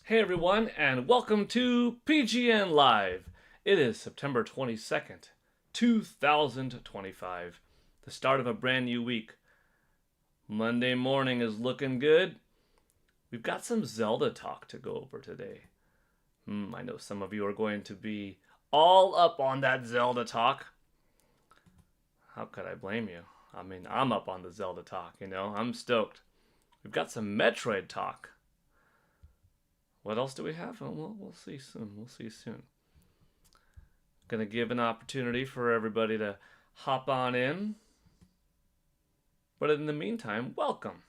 Hey everyone, and welcome to PGN Live. It is September 22nd, 2025, the start of a brand new week. Monday morning is looking good. We've got some Zelda talk to go over today. I know some of you are going to be all up on that Zelda talk. How could I blame you? I mean, I'm up on the Zelda talk, I'm stoked. We've got some Metroid talk. What else do we have? We'll see soon. We'll see soon. Gonna give an opportunity for everybody to hop on in. But in the meantime, welcome.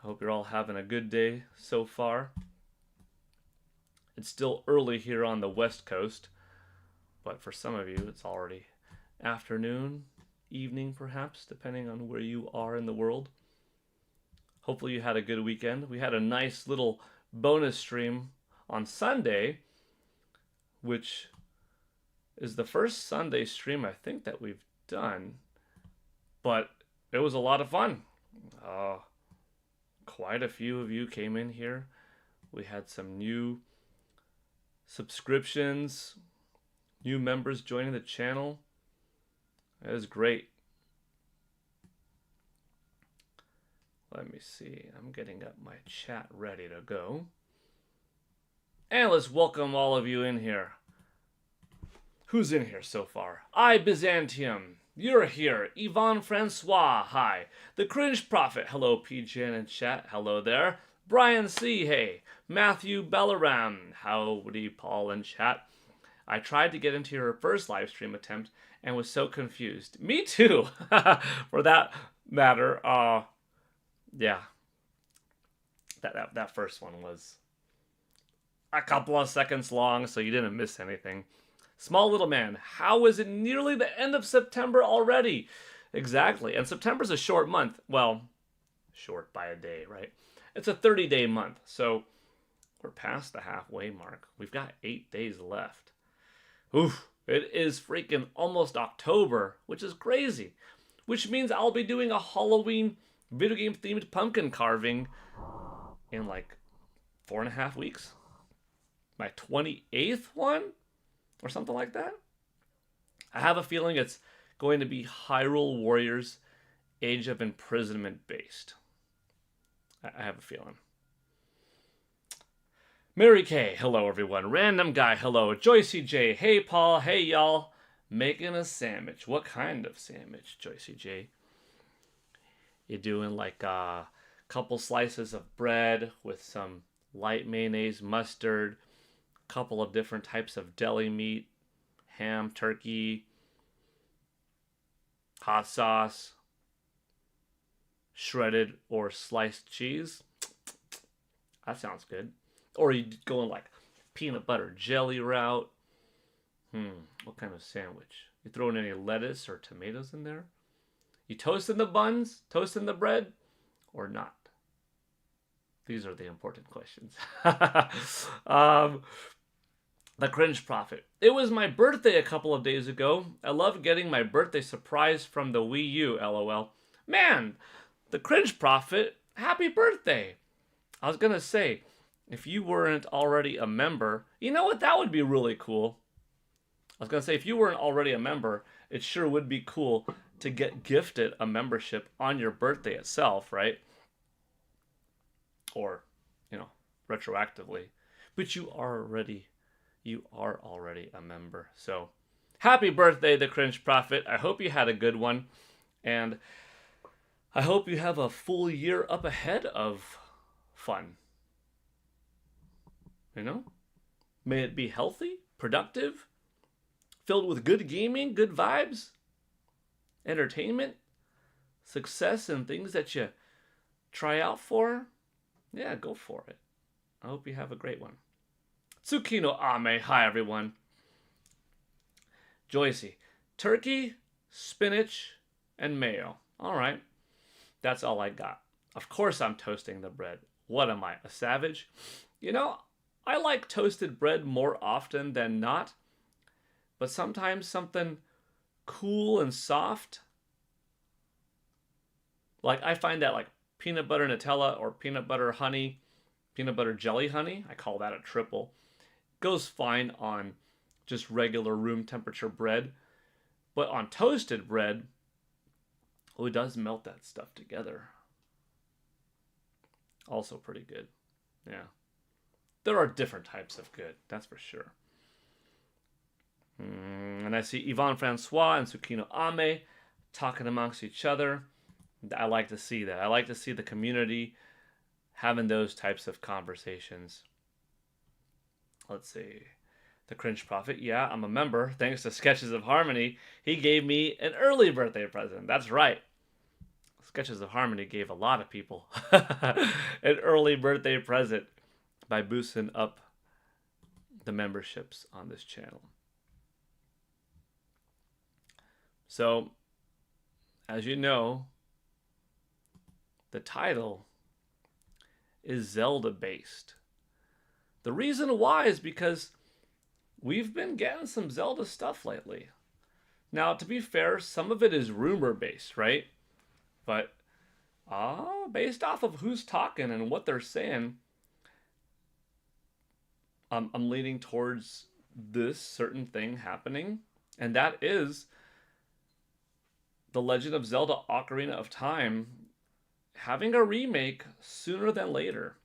I hope you're all having a good day so far. It's still early here on the West Coast, but for some of you, it's already afternoon, evening perhaps, depending on where you are in the world. Hopefully you had a good weekend. We had a nice little bonus stream on Sunday, which is the first Sunday stream I think that we've done, but it was a lot of fun. Quite a few of you came in here. We had some new subscriptions, new members joining the channel. It was great. Let me see. I'm getting up my chat ready to go. And let's welcome all of you in here. Who's in here so far? I, Byzantium. You're here. Yvonne Francois. Hi. The Cringe Prophet. Hello, PGN and chat. Hello there. Brian C. Hey. Matthew Bellaram. Howdy, Paul and chat. I tried to get into your first live stream attempt and was so confused. Me too. For that matter. Yeah, that first one was a couple of seconds long, so you didn't miss anything. Small little man, how is it nearly the end of September already? Exactly, and September's a short month. Well, short by a day, right? It's a 30-day month, so we're past the halfway mark. We've got 8 days left. Oof, it is freaking almost October, which is crazy. Which means I'll be doing a Halloween video game themed pumpkin carving in like 4.5 weeks. My 28th one or something like that. I have a feeling it's going to be Hyrule Warriors Age of Imprisonment based. I have a feeling. Mary Kay, hello everyone. Random Guy, hello. Joycey J, hey Paul, hey y'all. Making a sandwich. What kind of sandwich, Joycey J? You're doing like a couple slices of bread with some light mayonnaise, mustard, a couple of different types of deli meat, ham, turkey, hot sauce, shredded or sliced cheese. That sounds good. Or you go in like peanut butter jelly route. What kind of sandwich? You throwing any lettuce or tomatoes in there? You toasting the buns, toasting the bread, or not? These are the important questions. The Cringe Prophet. It was my birthday a couple of days ago. I love getting my birthday surprise from the Wii U, lol. Man, the Cringe Prophet, happy birthday. I was going to say, if you weren't already a member, you know what? That would be really cool. I was going to say, if you weren't already a member, it sure would be cool to get gifted a membership on your birthday itself, right? Or, retroactively. But you are already a member. So, happy birthday, the Cringe Prophet. I hope you had a good one. And I hope you have a full year up ahead of fun. May it be healthy, productive, filled with good gaming, good vibes, entertainment, success, and things that you try out for. Yeah, go for it. I hope you have a great one. Tsukino Ame, hi everyone. Joycey, turkey, spinach, and mayo. All right, that's all I got. Of course I'm toasting the bread. What am I, a savage? I like toasted bread more often than not, but sometimes something cool and soft, like I find that like peanut butter Nutella or peanut butter honey peanut butter jelly honey, I call that a triple. Goes fine on just regular room temperature bread, but on toasted bread, oh, it does melt that stuff together. Also pretty good. Yeah. There are different types of good, that's for sure. And I see Yvonne Francois and Tsukino Ame talking amongst each other. I like to see that. I like to see the community having those types of conversations. Let's see. The Cringe Prophet. Yeah, I'm a member. Thanks to Sketches of Harmony, he gave me an early birthday present. That's right. Sketches of Harmony gave a lot of people an early birthday present by boosting up the memberships on this channel. So, as you know, the title is Zelda based. The reason why is because we've been getting some Zelda stuff lately. Now, to be fair, some of it is rumor based, right? But based off of who's talking and what they're saying, I'm leaning towards this certain thing happening, and that is The Legend of Zelda Ocarina of Time having a remake sooner than later.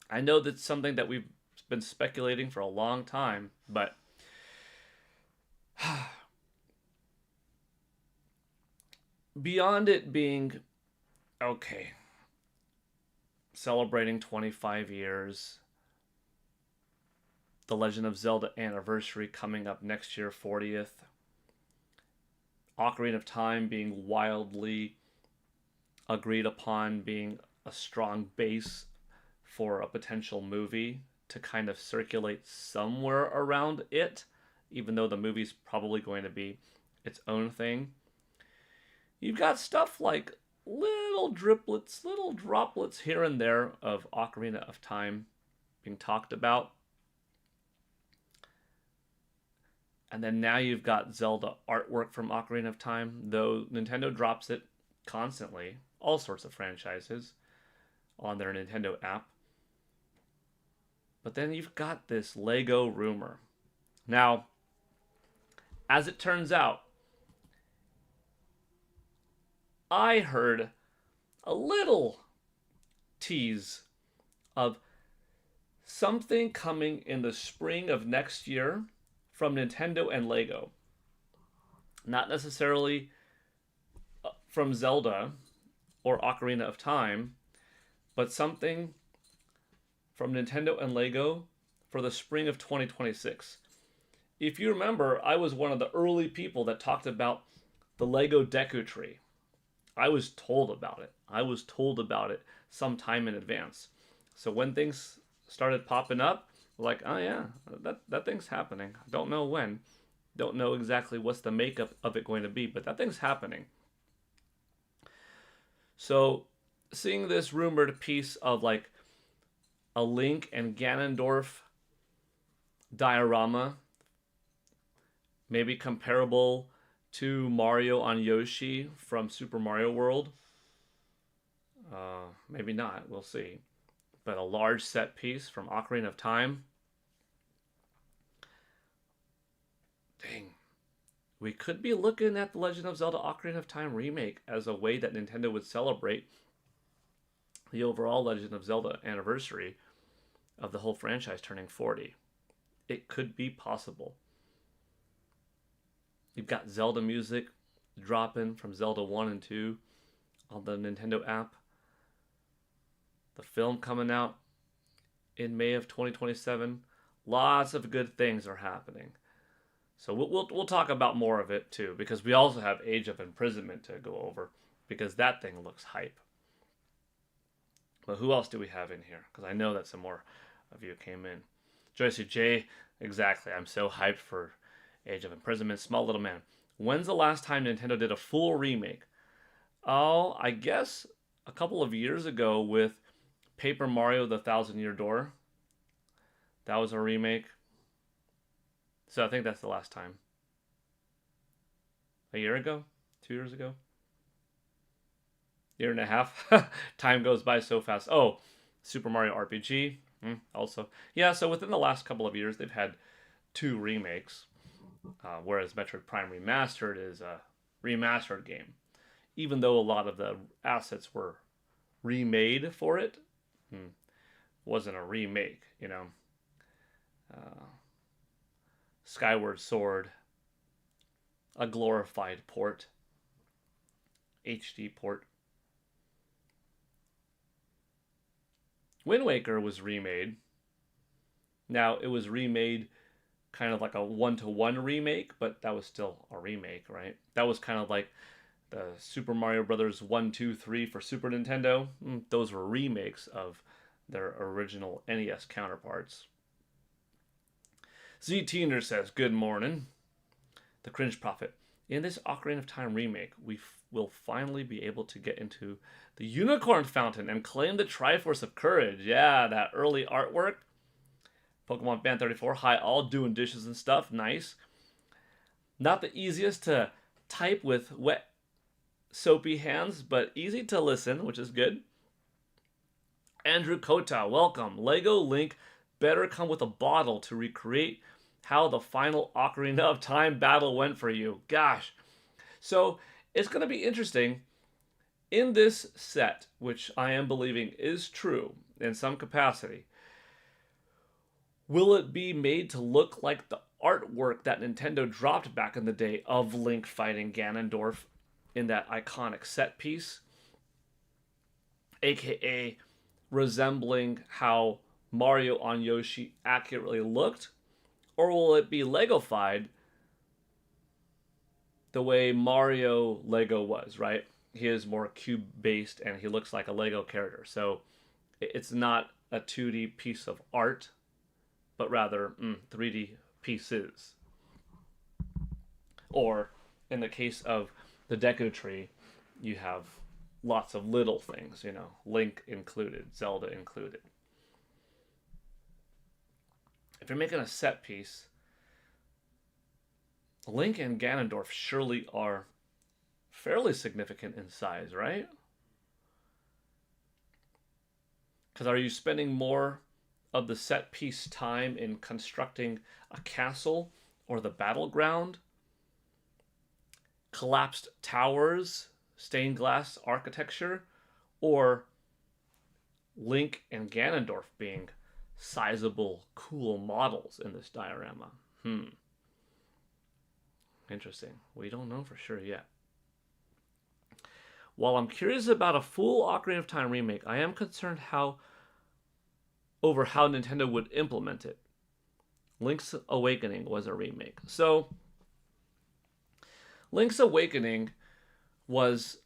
I know that's something that we've been speculating for a long time, but beyond it being, okay, celebrating 25 years, The Legend of Zelda anniversary coming up next year, 40th, Ocarina of Time being wildly agreed upon being a strong base for a potential movie to kind of circulate somewhere around it, even though the movie's probably going to be its own thing. You've got stuff like little driplets, little droplets here and there of Ocarina of Time being talked about. And then now you've got Zelda artwork from Ocarina of Time, though Nintendo drops it constantly, all sorts of franchises on their Nintendo app. But then you've got this Lego rumor. Now, as it turns out, I heard a little tease of something coming in the spring of next year from Nintendo and Lego. Not necessarily from Zelda or Ocarina of Time, but something from Nintendo and Lego for the spring of 2026. If you remember, I was one of the early people that talked about the Lego Deku Tree. I was told about it. I was told about it some time in advance. So when things started popping up, like, oh yeah, that thing's happening. I don't know when. Don't know exactly what's the makeup of it going to be, but that thing's happening. So seeing this rumored piece of like a Link and Ganondorf diorama, maybe comparable to Mario on Yoshi from Super Mario World. Maybe not, we'll see. But a large set piece from Ocarina of Time. Dang. We could be looking at The Legend of Zelda Ocarina of Time remake as a way that Nintendo would celebrate the overall Legend of Zelda anniversary of the whole franchise turning 40. It could be possible. You've got Zelda music dropping from Zelda 1 and 2 on the Nintendo app. The film coming out in May of 2027. Lots of good things are happening. So we'll talk about more of it too, because we also have Age of Imprisonment to go over, because that thing looks hype. But who else do we have in here? Because I know that some more of you came in. Joyce J, exactly. I'm so hyped for Age of Imprisonment. Small Little Man. When's the last time Nintendo did a full remake? Oh, I guess a couple of years ago with Paper Mario: The Thousand Year Door. That was a remake. So I think that's the last time. A year ago? 2 years ago? Year and a half? Time goes by so fast. Oh, Super Mario RPG, also. Yeah, so within the last couple of years, they've had 2 remakes, whereas Metroid Prime Remastered is a remastered game. Even though a lot of the assets were remade for it, wasn't a remake, you know. Uh, Skyward Sword, a glorified port, HD port. Wind Waker was remade. Now, it was remade kind of like a one-to-one remake, but that was still a remake, right? That was kind of like the Super Mario Brothers 1, 2, 3 for Super Nintendo. Those were remakes of their original NES counterparts. Z Teener says, good morning. The Cringe Prophet. In this Ocarina of Time remake, we will finally be able to get into the Unicorn Fountain and claim the Triforce of Courage. Yeah, that early artwork. Pokemon Fan 34. Hi, all doing dishes and stuff. Nice. Not the easiest to type with wet, soapy hands, but easy to listen, which is good. Andrew Kota, welcome. Lego Link better come with a bottle to recreate how the final Ocarina of Time battle went for you. Gosh. So it's going to be interesting. In this set, which I am believing is true in some capacity, will it be made to look like the artwork that Nintendo dropped back in the day of Link fighting Ganondorf in that iconic set piece? AKA resembling how Mario on Yoshi accurately looked? Or will it be Legofied the way Mario Lego was, right? He is more cube-based and he looks like a Lego character. So it's not a 2D piece of art, but rather 3D pieces. Or in the case of the Deku Tree, you have lots of little things, you know, Link included, Zelda included. If you're making a set piece, Link and Ganondorf surely are fairly significant in size, right? Because are you spending more of the set piece time in constructing a castle or the battleground? Collapsed towers, stained glass architecture, or Link and Ganondorf being sizable, cool models in this diorama? Interesting. We don't know for sure yet. While I'm curious about a full Ocarina of Time remake, I am concerned over how Nintendo would implement it. Link's Awakening was a remake. So, Link's Awakening was,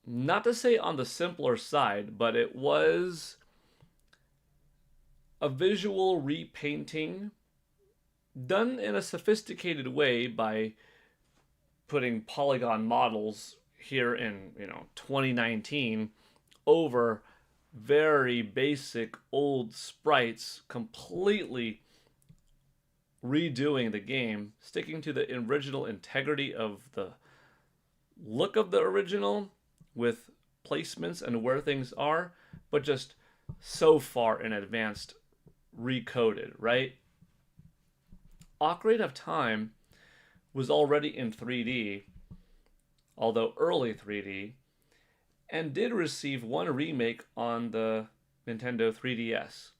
not to say on the simpler side, but it was a visual repainting done in a sophisticated way by putting polygon models here in 2019 over very basic old sprites, completely redoing the game, sticking to the original integrity of the look of the original with placements and where things are, but just so far in advanced recoded, right? Ocarina of Time was already in 3D, although early 3D, and did receive one remake on the Nintendo 3DS.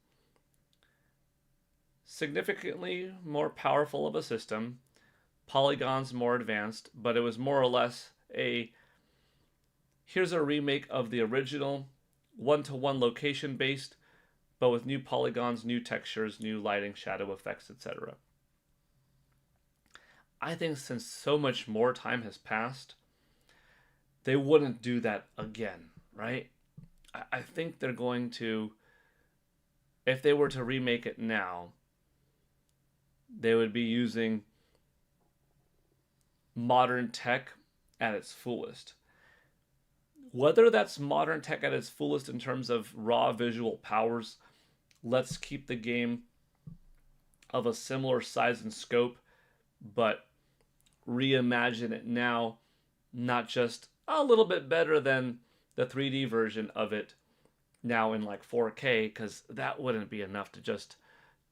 Significantly more powerful of a system, polygons more advanced, but it was more or less here's a remake of the original, one-to-one location based, but with new polygons, new textures, new lighting, shadow effects, etc. I think since so much more time has passed, they wouldn't do that again, right? I think they're going to, if they were to remake it now, they would be using modern tech at its fullest. Whether that's modern tech at its fullest in terms of raw visual powers, let's keep the game of a similar size and scope, but reimagine it now, not just a little bit better than the 3D version of it, now in like 4K, because that wouldn't be enough to just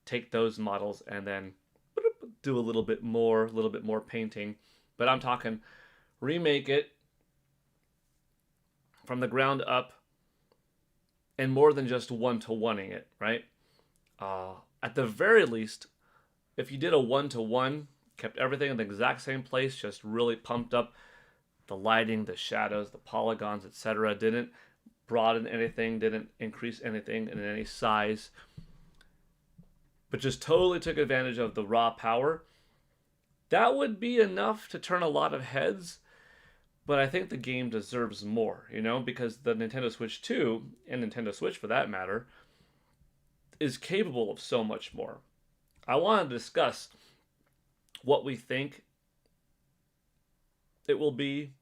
take those models and then do a little bit more painting. But I'm talking remake it from the ground up and more than just one-to-oneing it, right? At the very least, if you did a one-to-one, kept everything in the exact same place, just really pumped up the lighting, the shadows, the polygons, etc., didn't broaden anything, didn't increase anything in any size, but just totally took advantage of the raw power, that would be enough to turn a lot of heads. But I think the game deserves more, because the Nintendo Switch 2, and Nintendo Switch for that matter, is capable of so much more. I want to discuss what we think it will be,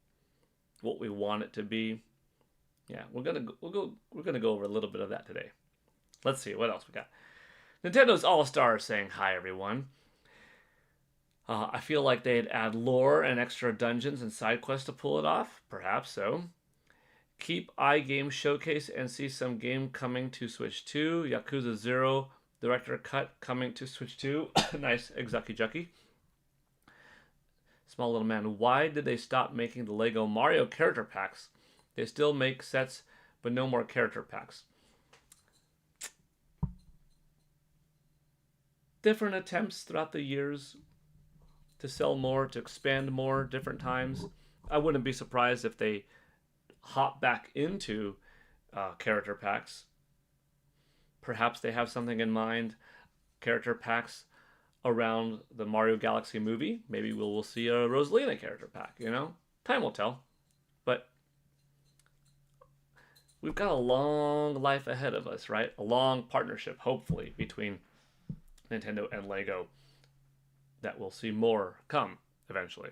what we want it to be. Yeah, we're gonna go over a little bit of that today. Let's see what else we got. Nintendo's All Stars saying hi everyone. I feel like they'd add lore and extra dungeons and side quests to pull it off. Perhaps so. Keep iGame Showcase and see some game coming to Switch 2. Yakuza 0 Director Cut coming to Switch 2. Nice, Exucky Jucky. Small Little Man, why did they stop making the Lego Mario character packs? They still make sets, but no more character packs. Different attempts throughout the years to sell more, to expand more, different times. I wouldn't be surprised if they hop back into character packs. Perhaps they have something in mind. Character packs around the Mario Galaxy movie. Maybe we'll see a Rosalina character pack, Time will tell. But we've got a long life ahead of us, right? A long partnership, hopefully, between Nintendo and Lego that we'll see more come eventually.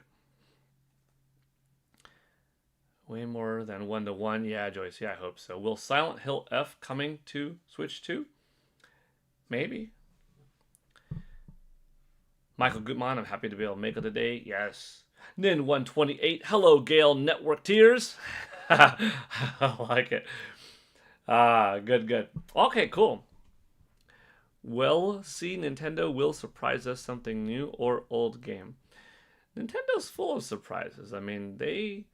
Way more than one-to-one. Yeah, Joyce, yeah, I hope so. Will Silent Hill F coming to Switch 2? Maybe. Michael Gutman, I'm happy to be able to make it today. Yes. Nin128, hello, Gale Network Tears. I like it. Good. Okay, cool. We'll see. Nintendo will surprise us something new or old game. Nintendo's full of surprises. I mean, they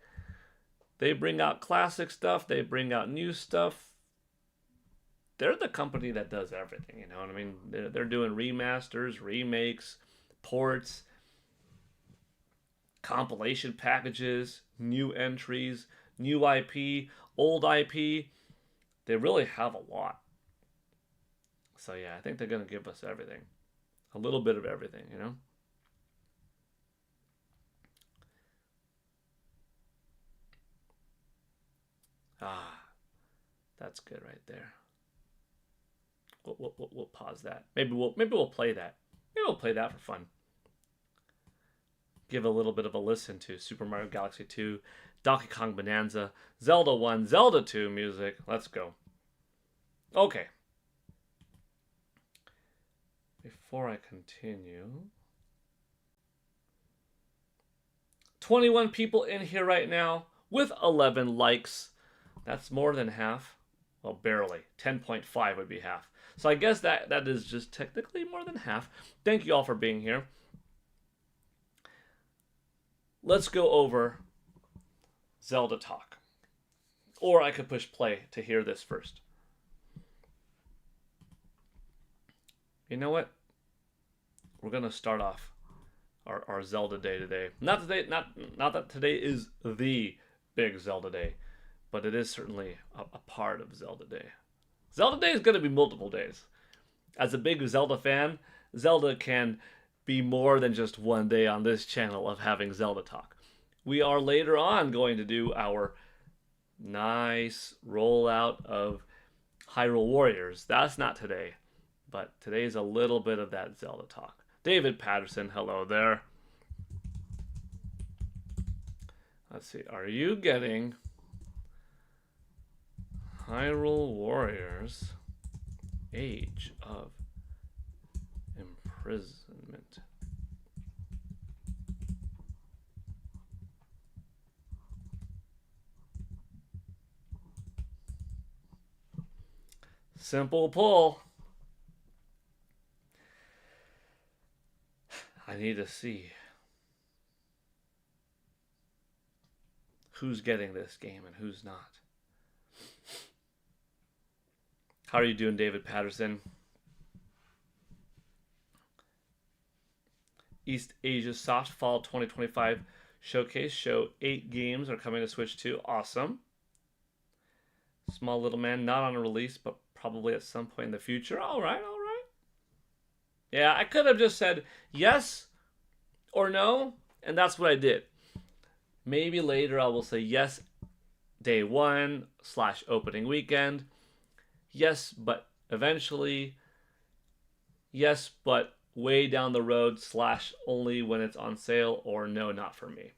bring out classic stuff. They bring out new stuff. They're the company that does everything, you know what I mean? They're doing remasters, remakes, ports, compilation packages, new entries, new IP, old IP. They really have a lot. So yeah, I think they're going to give us everything. A little bit of everything, That's good right there. We'll pause that. Maybe we'll play that. Maybe we'll play that for fun. Give a little bit of a listen to Super Mario Galaxy 2, Donkey Kong Bonanza, Zelda 1, Zelda 2 music. Let's go. Okay. Before I continue, 21 people in here right now with 11 likes. That's more than half. Well, barely. 10.5 would be half. So I guess that is just technically more than half. Thank you all for being here. Let's go over Zelda talk. Or I could push play to hear this first. You know what? We're going to start off our Zelda day today. Not that today is the big Zelda day, but it is certainly a part of Zelda day. Zelda day is going to be multiple days. As a big Zelda fan, Zelda can be more than just one day on this channel of having Zelda talk. We are later on going to do our nice rollout of Hyrule Warriors. That's not today, but today's a little bit of that Zelda talk. David Patterson, hello there. Let's see, are you getting Hyrule Warriors Age of Imprisonment? Simple pull. I need to see who's getting this game and who's not. How are you doing, David Patterson? East Asia Soft Fall 2025 Showcase show 8 games are coming to Switch 2. Awesome. Small Little Man, not on a release, but probably at some point in the future. All right, all right. Yeah, I could have just said yes or no, and that's what I did. Maybe later I will say yes, day 1 / opening weekend. Yes, but eventually. Yes, but way down the road / only when it's on sale, or no, not for me.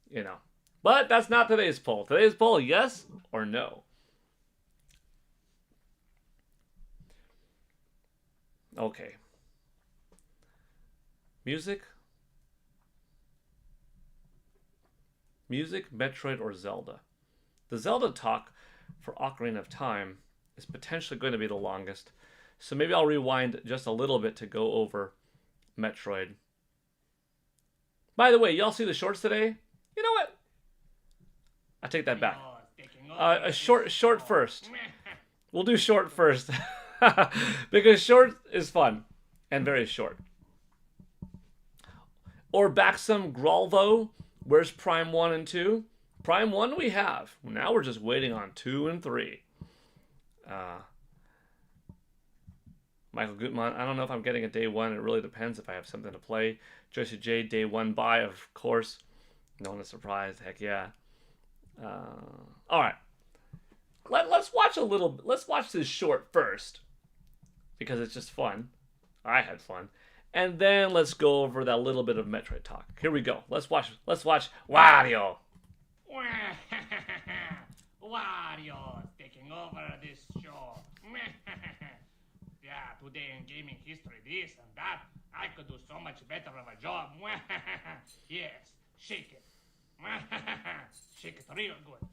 You know. But that's not today's poll. Today's poll, yes or no. Okay. Music? Music, Metroid, or Zelda? The Zelda talk for Ocarina of Time is potentially going to be the longest, so maybe I'll rewind just a little bit to go over Metroid. By the way, y'all see the shorts today? You know what? I take that back. A short first. We'll do short first. Because short is fun and very short. Or back some Grolvo. Where's Prime 1 and 2? Prime 1 we have. Now we're just waiting on 2 and 3. Michael Gutmann, I don't know if I'm getting a day 1. It really depends if I have something to play. Joyce J, day 1 buy, of course. No one is surprised. Heck yeah. All right. Let's watch this short first, because it's just fun. I had fun. And then let's go over that little bit of Metroid talk. Here we go. Let's watch Wario. Wario taking over this show. Yeah, today in gaming history, this and that. I could do so much better of a job. Yes, shake it. Shake it real good.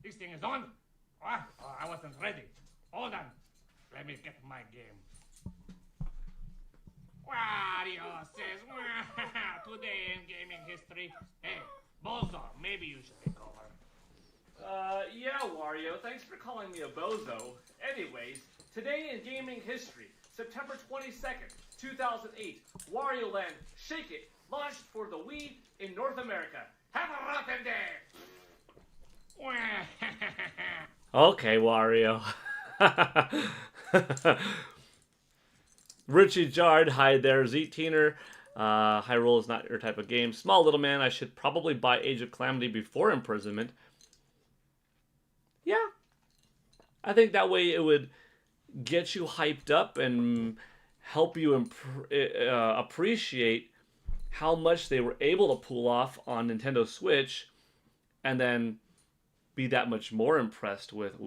This thing is on? Oh, I wasn't ready. Hold on. Let me get my game. Wario says, today in gaming history. Hey, Bozo, maybe you should take over. Yeah, Wario, thanks for calling me a bozo. Anyways, today in gaming history, September 22nd, 2008, Wario Land Shake It launched for the Wii in North America. Have a rotten day! Okay, Wario. Richie Jard, hi there. Z-Teener, Hyrule is not your type of game. Small Little Man, I should probably buy Age of Calamity before Imprisonment. Yeah. I think that way it would get you hyped up and help you appreciate how much they were able to pull off on Nintendo Switch, and then be that much more impressed with,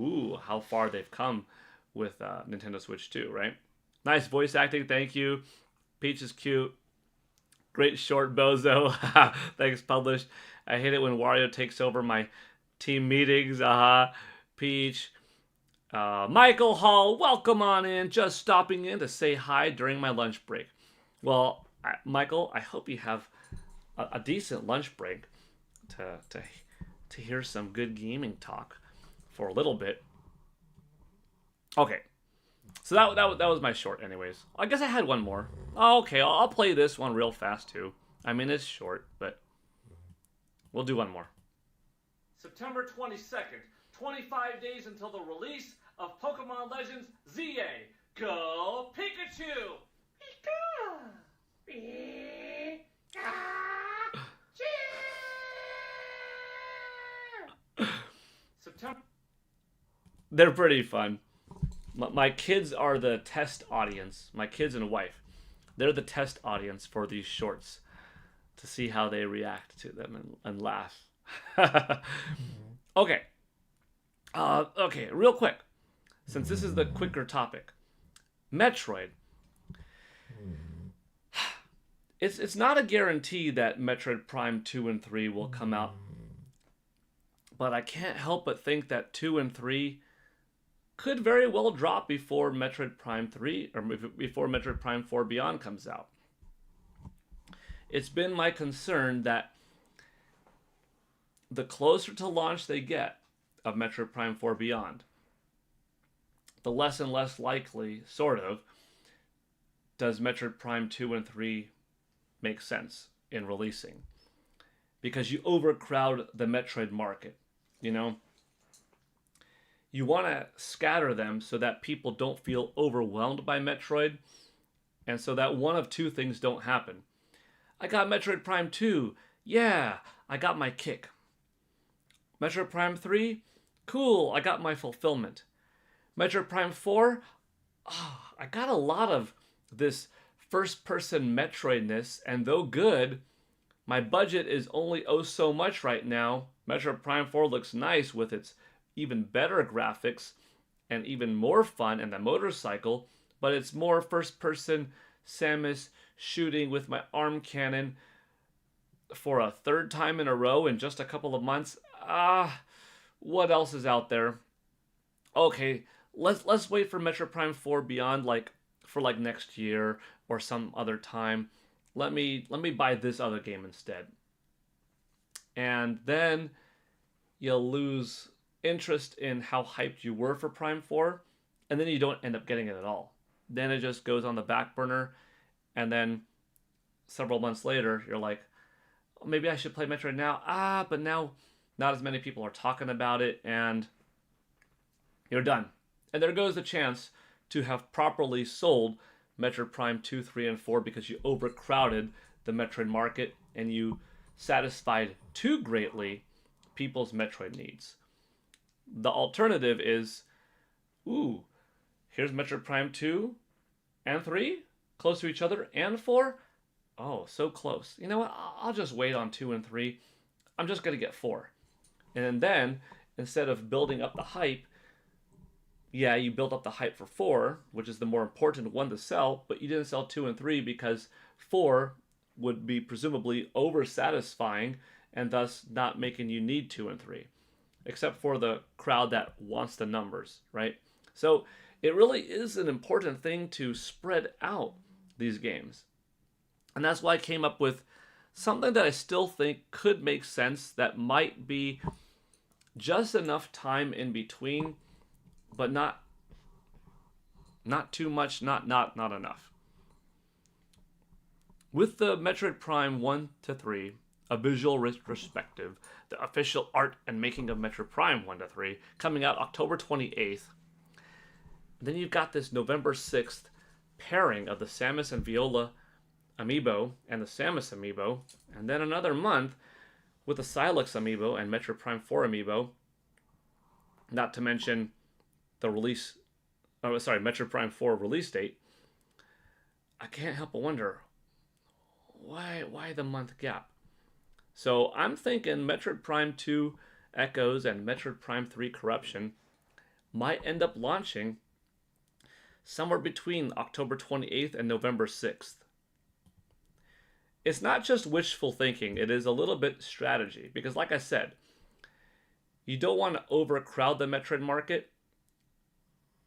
how far they've come with Nintendo Switch 2, right? Nice voice acting, thank you. Peach is cute. Great short, Bozo. Thanks, published. I hate it when Wario takes over my team meetings. Peach. Michael Hall, welcome on in. Just stopping in to say hi during my lunch break. Well, Michael, I hope you have a decent lunch break to hear some good gaming talk for a little bit. Okay. So that was my short anyways. I guess I had one more. Okay, I'll play this one real fast too. I mean, it's short, but we'll do one more. September 22nd, 25 days until the release of Pokemon Legends ZA. Go Pikachu! Pikachu! September. They're pretty fun. My kids are the test audience. My kids and wife. They're the test audience for these shorts to see how they react to them and laugh. Okay. Okay, real quick. Since this is the quicker topic. Metroid. It's not a guarantee that Metroid Prime 2 and 3 will come out. But I can't help but think that 2 and 3 could very well drop before Metroid Prime 3 or before Metroid Prime 4 Beyond comes out. It's been my concern that the closer to launch they get of Metroid Prime 4 Beyond, the less and less likely, sort of, does Metroid Prime 2 and 3 make sense in releasing. Because you overcrowd the Metroid market, you know? You want to scatter them so that people don't feel overwhelmed by Metroid, and so that one of two things don't happen. I got Metroid Prime 2. Yeah, I got my kick. Metroid Prime 3. Cool, I got my fulfillment. Metroid Prime 4. Oh, I got a lot of this first-person Metroidness, and though good, my budget is only oh so much right now. Metroid Prime 4 looks nice with its even better graphics and even more fun and the motorcycle, but it's more first-person Samus shooting with my arm cannon for a third time in a row in just a couple of months. What else is out there? Okay, let's wait for Metroid Prime 4 Beyond for next year or some other time. Let me buy this other game instead. And then you'll lose interest in how hyped you were for Prime 4, and then you don't end up getting it at all. Then it just goes on the back burner, and then several months later, you're like, oh, maybe I should play Metroid now. But now not as many people are talking about it, and you're done. And there goes the chance to have properly sold Metroid Prime 2, 3, and 4 because you overcrowded the Metroid market and you satisfied too greatly people's Metroid needs. The alternative is, here's Metroid Prime 2 and 3, close to each other, and 4. Oh, so close. You know what? I'll just wait on 2 and 3. I'm just going to get 4. And then, instead of building up the hype, yeah, you built up the hype for 4, which is the more important one to sell, but you didn't sell 2 and 3 because 4 would be presumably over-satisfying and thus not making you need 2 and 3. Except for the crowd that wants the numbers, right? So it really is an important thing to spread out these games. And that's why I came up with something that I still think could make sense, that might be just enough time in between, but not too much, not enough. With the Metroid Prime 1 to 3, a visual retrospective, the official art and making of Metroid Prime 1 to 3, coming out October 28th. Then you've got this November 6th pairing of the Samus and Viola amiibo and the Samus amiibo, and then another month with the Silex amiibo and Metroid Prime 4 amiibo, not to mention the Metroid Prime 4 release date. I can't help but wonder, why the month gap? So I'm thinking Metroid Prime 2 Echoes and Metroid Prime 3 Corruption might end up launching somewhere between October 28th and November 6th. It's not just wishful thinking, it is a little bit strategy, because like I said, you don't want to overcrowd the Metroid market,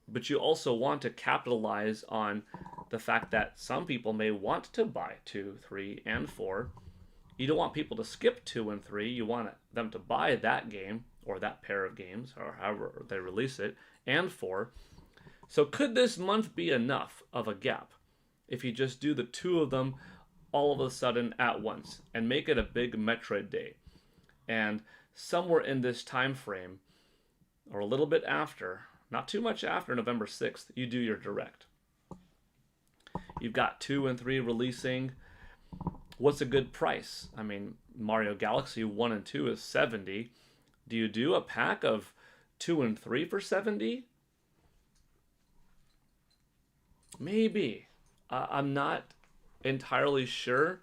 but you also want to capitalize on the fact that some people may want to buy 2, 3, and 4. You don't want people to skip 2 and 3. You want them to buy that game, or that pair of games, or however they release it, and 4. So could this month be enough of a gap if you just do the 2 of them all of a sudden at once and make it a big Metroid day? And somewhere in this time frame, or a little bit after, not too much after November 6th, you do your direct. You've got 2 and 3 releasing. What's a good price? I mean, Mario Galaxy 1 and 2 is $70. Do you do a pack of 2 and 3 for $70? Maybe. I'm not entirely sure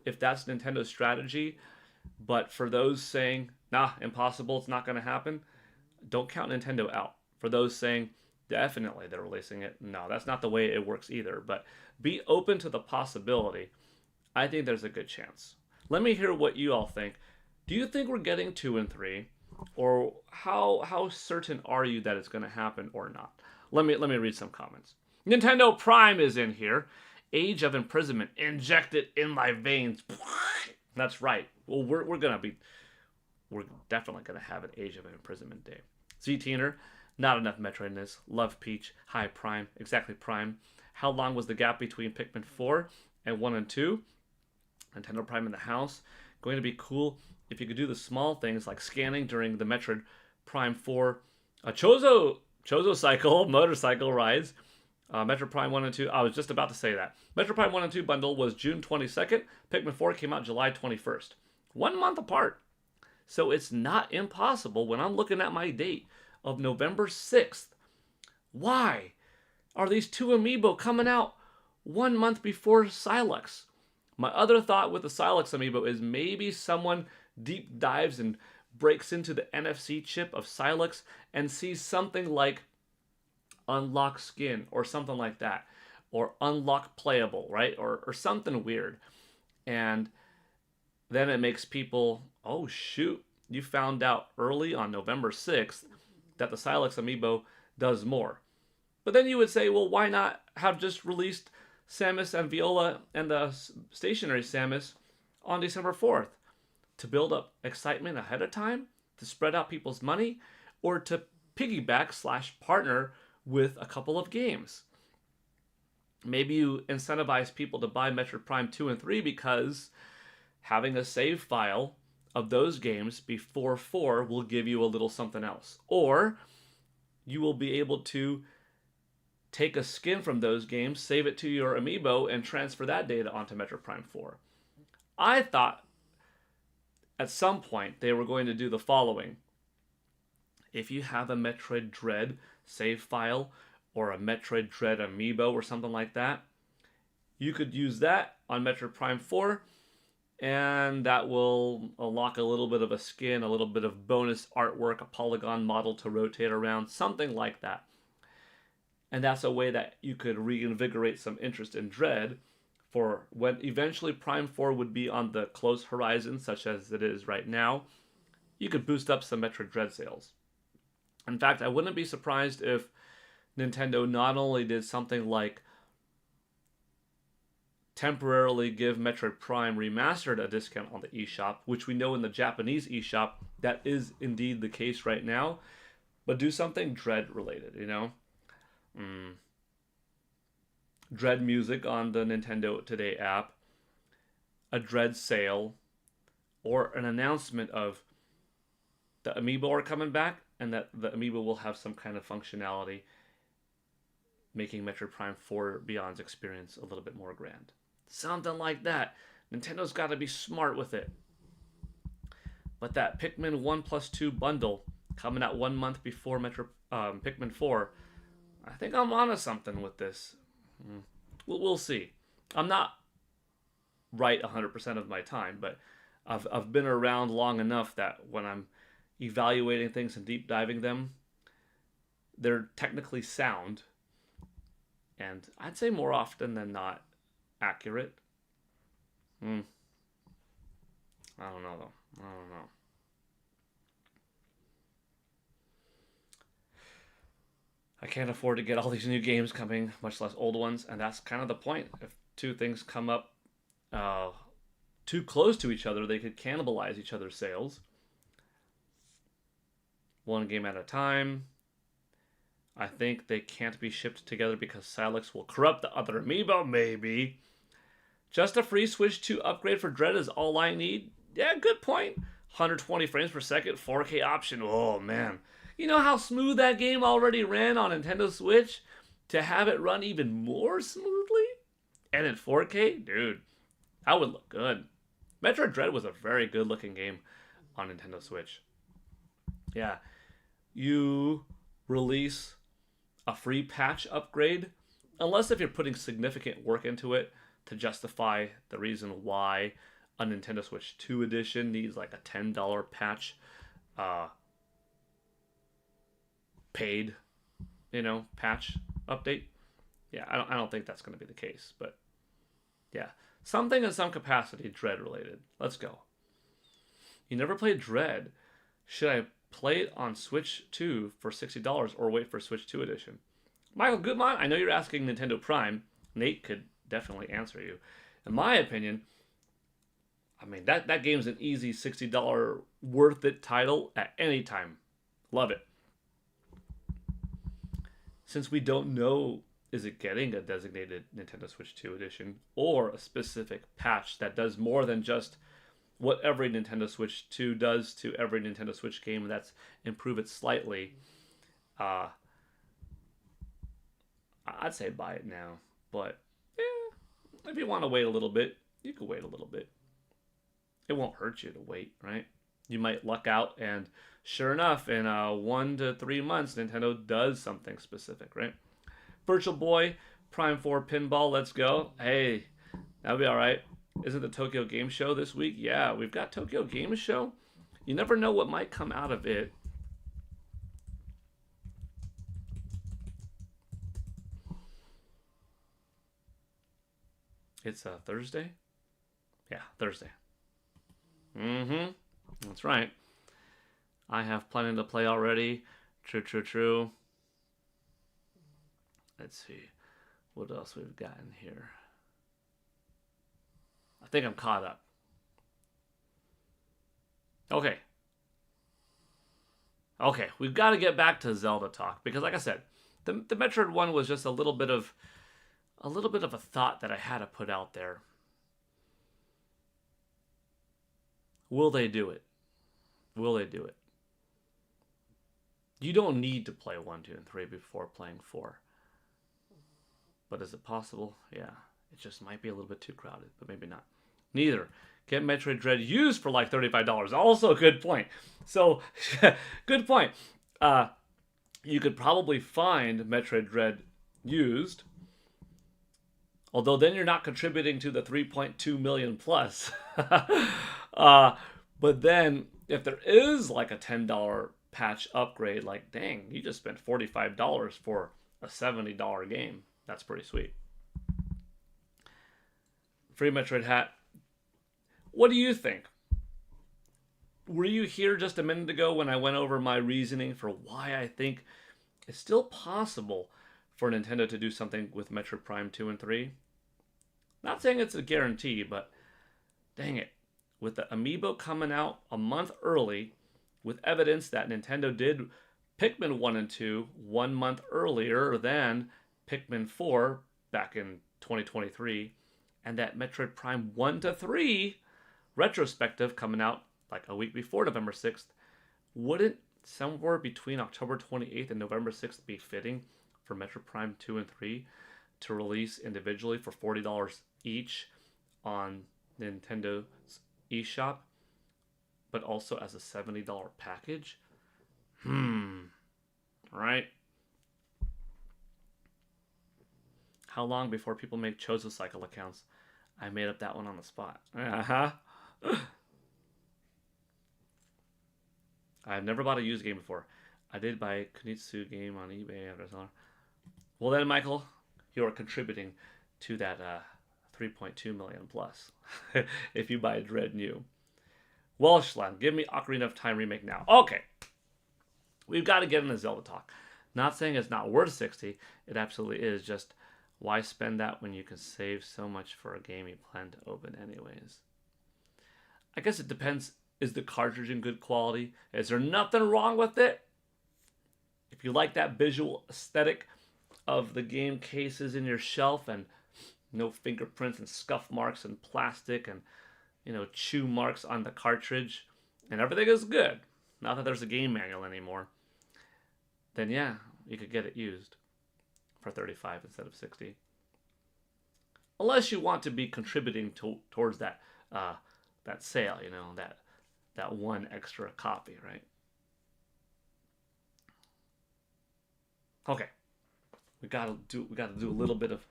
if that's Nintendo's strategy, but for those saying, nah, impossible, it's not going to happen, don't count Nintendo out. For those saying, definitely they're releasing it, no, that's not the way it works either, but be open to the possibility. I think there's a good chance. Let me hear what you all think. Do you think we're getting 2 and 3? Or how certain are you that it's going to happen or not? Let me read some comments. Nintendo Prime is in here. Age of imprisonment injected in my veins. That's right. Well, we're definitely gonna have an Age of Imprisonment day. Z-Teener, not enough Metroidness. Love Peach. High Prime. Exactly Prime. How long was the gap between Pikmin 4 and 1 and 2? Nintendo Prime in the house. Going to be cool if you could do the small things like scanning during the Metroid Prime 4 Chozo cycle, motorcycle rides. Metroid Prime 1 and 2. I was just about to say that. Metroid Prime 1 and 2 bundle was June 22nd. Pikmin 4 came out July 21st. 1 month apart. So it's not impossible when I'm looking at my date of November 6th. Why are these two amiibo coming out 1 month before Silex? My other thought with the Silex amiibo is maybe someone deep dives and breaks into the NFC chip of Silex and sees something like unlock skin or something like that, or unlock playable, right? Or something weird. And then it makes people, oh shoot, you found out early on November 6th that the Silex amiibo does more. But then you would say, well, why not have just released Samus and Viola and the stationary Samus on December 4th? To build up excitement ahead of time? To spread out people's money? Or to piggyback / partner with a couple of games? Maybe you incentivize people to buy Metroid Prime 2 and 3 because having a save file of those games before 4 will give you a little something else. Or you will be able to take a skin from those games, save it to your amiibo, and transfer that data onto Metroid Prime 4. I thought at some point they were going to do the following. If you have a Metroid Dread save file or a Metroid Dread amiibo or something like that, you could use that on Metroid Prime 4, and that will unlock a little bit of a skin, a little bit of bonus artwork, a polygon model to rotate around, something like that. And that's a way that you could reinvigorate some interest in Dread for when eventually Prime 4 would be on the close horizon, such as it is right now. You could boost up some Metroid Dread sales. In fact, I wouldn't be surprised if Nintendo not only did something like temporarily give Metroid Prime Remastered a discount on the eShop, which we know in the Japanese eShop that is indeed the case right now, but do something Dread related, you know? Dread music on the Nintendo Today app, a Dread sale, or an announcement of the amiibo are coming back and that the amiibo will have some kind of functionality, making Metroid Prime 4 Beyond's experience a little bit more grand. Something like that. Nintendo's got to be smart with it. But that Pikmin 1 plus 2 bundle coming out 1 month before Pikmin 4, I think I'm onto something with this. We'll see. I'm not right 100% of my time, but I've been around long enough that when I'm evaluating things and deep diving them, they're technically sound, and I'd say more often than not accurate. I don't know though. I don't know. I can't afford to get all these new games coming, much less old ones, and that's kind of the point. If two things come up too close to each other, they could cannibalize each other's sales. One game at a time. I think they can't be shipped together because Silex will corrupt the other amiibo, maybe. Just a free Switch 2 upgrade for Dread is all I need? Yeah, good point. 120 frames per second, 4K option. Oh, man. You know how smooth that game already ran on Nintendo Switch? To have it run even more smoothly? And in 4K? Dude, that would look good. Metroid Dread was a very good looking game on Nintendo Switch. Yeah. You release a free patch upgrade, unless if you're putting significant work into it to justify the reason why a Nintendo Switch 2 edition needs like a $10 patch paid, patch update. Yeah, I don't think that's going to be the case, but yeah, something in some capacity Dread related. Let's go. You never played Dread. Should I Play it on Switch 2 for $60 or wait for Switch 2 edition. Michael Goodman, I know you're asking Nintendo Prime. Nate could definitely answer you. In my opinion, I mean, that game's an easy $60 worth it title at any time. Love it. Since we don't know, is it getting a designated Nintendo Switch 2 edition or a specific patch that does more than just what every Nintendo Switch 2 does to every Nintendo Switch game, that's improve it slightly, I'd say buy it now. But if you want to wait a little bit, you can wait a little bit. It won't hurt you to wait, right? You might luck out, and sure enough, in 1 to 3 months, Nintendo does something specific, right? Virtual Boy, Prime 4 Pinball, let's go. Hey, that'll be all right. Isn't the Tokyo Game Show this week? Yeah, we've got Tokyo Game Show. You never know what might come out of it. It's a Thursday? Yeah, Thursday. That's right. I have plenty to play already. True. Let's see. What else we've got in here? I think I'm caught up. Okay, we've got to get back to Zelda talk because, like I said, the Metroid one was just a little bit of a thought that I had to put out there. Will they do it? Will they do it? You don't need to play 1, 2, and 3 before playing 4. But is it possible? Yeah. It just might be a little bit too crowded, but maybe not. Neither. Get Metroid Dread used for like $35. Also a good point. So, good point. You could probably find Metroid Dread used, although then you're not contributing to the 3.2 million plus. But then, if there is like a $10 patch upgrade, like, dang, you just spent $45 for a $70 game. That's pretty sweet. Free Metroid hat. What do you think? Were you here just a minute ago when I went over my reasoning for why I think it's still possible for Nintendo to do something with Metroid Prime 2 and 3? Not saying it's a guarantee, but dang it. With the Amiibo coming out a month early, with evidence that Nintendo did Pikmin 1 and 2 1 month earlier than Pikmin 4 back in 2023, and that Metroid Prime 1 to 3 retrospective coming out like a week before November 6th, wouldn't somewhere between October 28th and November 6th be fitting for Metroid Prime 2 and 3 to release individually for $40 each on Nintendo's eShop, but also as a $70 package? Right? How long before people make Chozo Cycle accounts? I made up that one on the spot. I've never bought a used game before. I did buy a Kunitsu game on eBay after seller. Well then, Michael, you are contributing to that 3.2 million plus if you buy a Dread new. Welshland, give me Ocarina of Time remake now. Okay, we've got to get into Zelda talk. Not saying it's not worth 60. It absolutely is. Just why spend that when you can save so much for a game you plan to open anyways? I guess it depends. Is the cartridge in good quality? Is there nothing wrong with it? If you like that visual aesthetic of the game cases in your shelf and no fingerprints and scuff marks and plastic and, chew marks on the cartridge and everything is good, not that there's a game manual anymore, then yeah, you could get it used for 35 instead of 60. Unless you want to be contributing towards that sale, that one extra copy, right? Okay, we gotta do a little bit of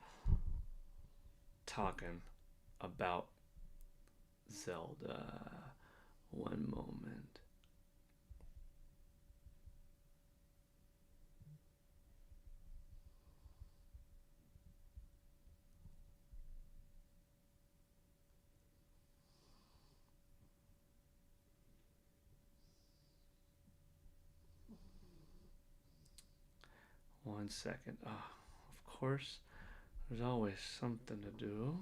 talking about Zelda. One moment. 1 second. Oh, of course, there's always something to do.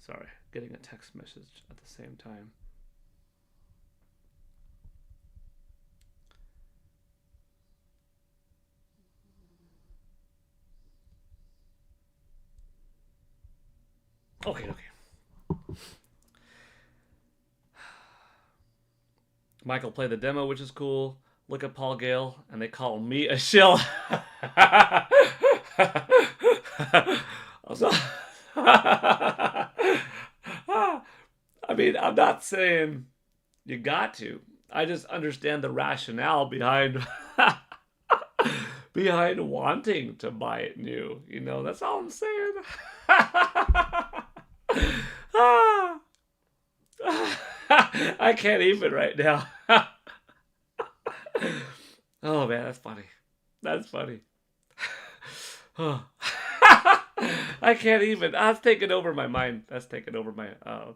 Sorry, getting a text message at the same time. Okay. Michael played the demo, which is cool. Look at Paul Gale, and they call me a shill. Also, I mean, I'm not saying you got to. I just understand the rationale behind behind wanting to buy it new. You know, that's all I'm saying. I can't even right now. Oh man, that's funny. That's funny. Oh. I can't even. That's taking over my mind. That's taking over my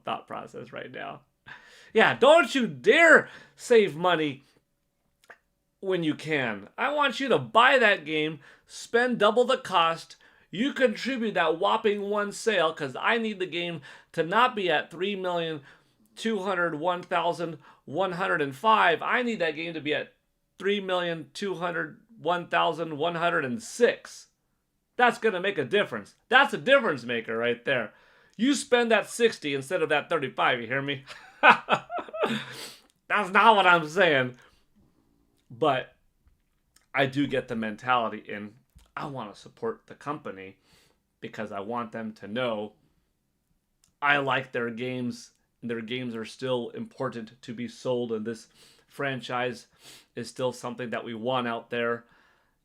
thought process right now. Yeah, don't you dare save money when you can. I want you to buy that game, spend double the cost. You contribute that whopping one sale because I need the game to not be at 3,201,105. I need that game to be at 3,201,106. That's going to make a difference. That's a difference maker right there. You spend that 60 instead of that 35, you hear me? That's not what I'm saying. But I do get the mentality in I want to support the company because I want them to know I like their games and their games are still important to be sold and this franchise is still something that we want out there.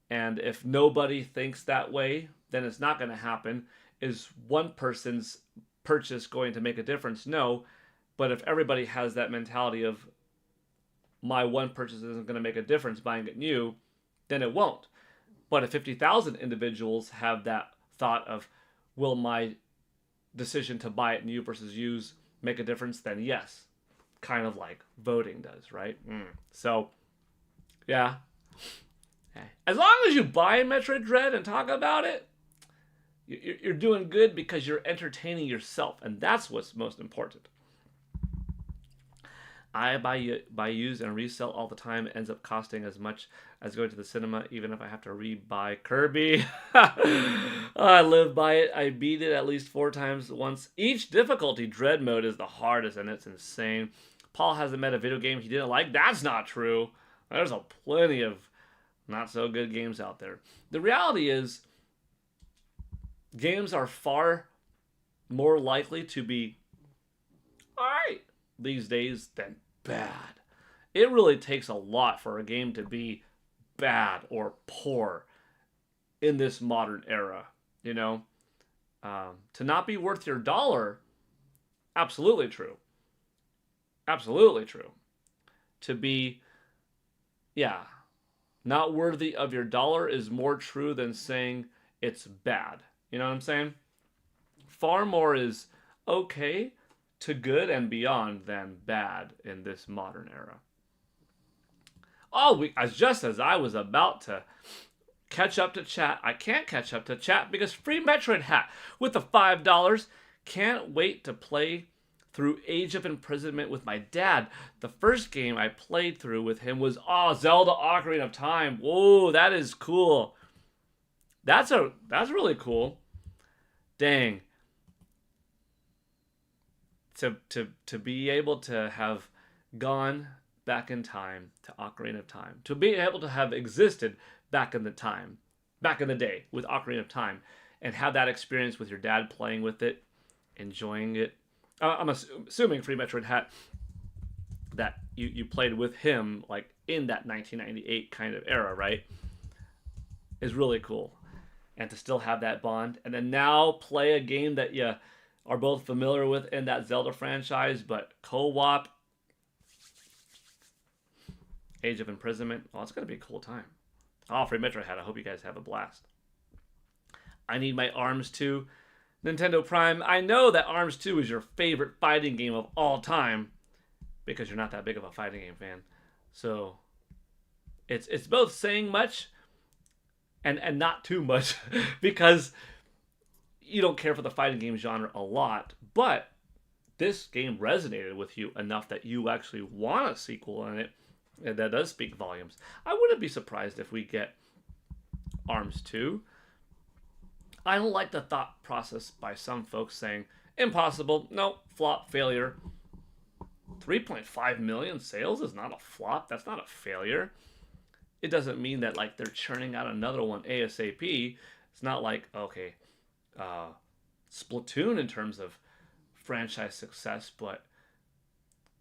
And if nobody thinks that way, then it's not going to happen. Is one person's purchase going to make a difference? No. But if everybody has that mentality of my one purchase isn't going to make a difference buying it new, then it won't. But if 50,000 individuals have that thought of, will my decision to buy it new versus used make a difference? Then yes. Kind of like voting does, right? So, yeah. As long as you buy Metroid Dread and talk about it, you're doing good because you're entertaining yourself, and that's what's most important. I buy use and resell all the time. It ends up costing as much as going to the cinema, even if I have to re-buy Kirby. I live by it. I beat it at least 4 times once. Each difficulty Dread mode is the hardest, and it's insane. Paul hasn't met a video game he didn't like. That's not true. There's a plenty of not so good games out there. The reality is, games are far more likely to be alright these days than bad. It really takes a lot for a game to be bad or poor in this modern era, you know? To not be worth your dollar, absolutely true. Absolutely true. To be, not worthy of your dollar is more true than saying it's bad. You know what I'm saying? Far more is okay to good and beyond than bad in this modern era. Oh, just as I was about to catch up to chat, I can't catch up to chat because free Metroid hat with the $5. Can't wait to play through Age of Imprisonment with my dad. The first game I played through with him was Zelda Ocarina of Time. Whoa, that is cool. That's really cool. Dang. To be able to have gone back in time to Ocarina of Time, to be able to have existed back in the day with Ocarina of Time, and have that experience with your dad playing with it, enjoying it. I'm assuming Free Metroid Hat that you played with him like in that 1998 kind of era, right? Is really cool. And to still have that bond, and then now play a game that you are both familiar with in that Zelda franchise, but co-op, Age of Imprisonment. Oh, it's going to be a cool time. Free Metroid Hat. I hope you guys have a blast. I need my ARMS 2. Nintendo Prime. I know that ARMS 2 is your favorite fighting game of all time because you're not that big of a fighting game fan. So It's both saying much and not too much because you don't care for the fighting game genre a lot, but this game resonated with you enough that you actually want a sequel in it, and that does speak volumes. I wouldn't be surprised if we get Arms 2. I don't like the thought process by some folks saying, impossible, no, flop, failure. 3.5 million sales is not a flop, that's not a failure. It doesn't mean that like they're churning out another one ASAP. It's not like, okay, Splatoon in terms of franchise success, but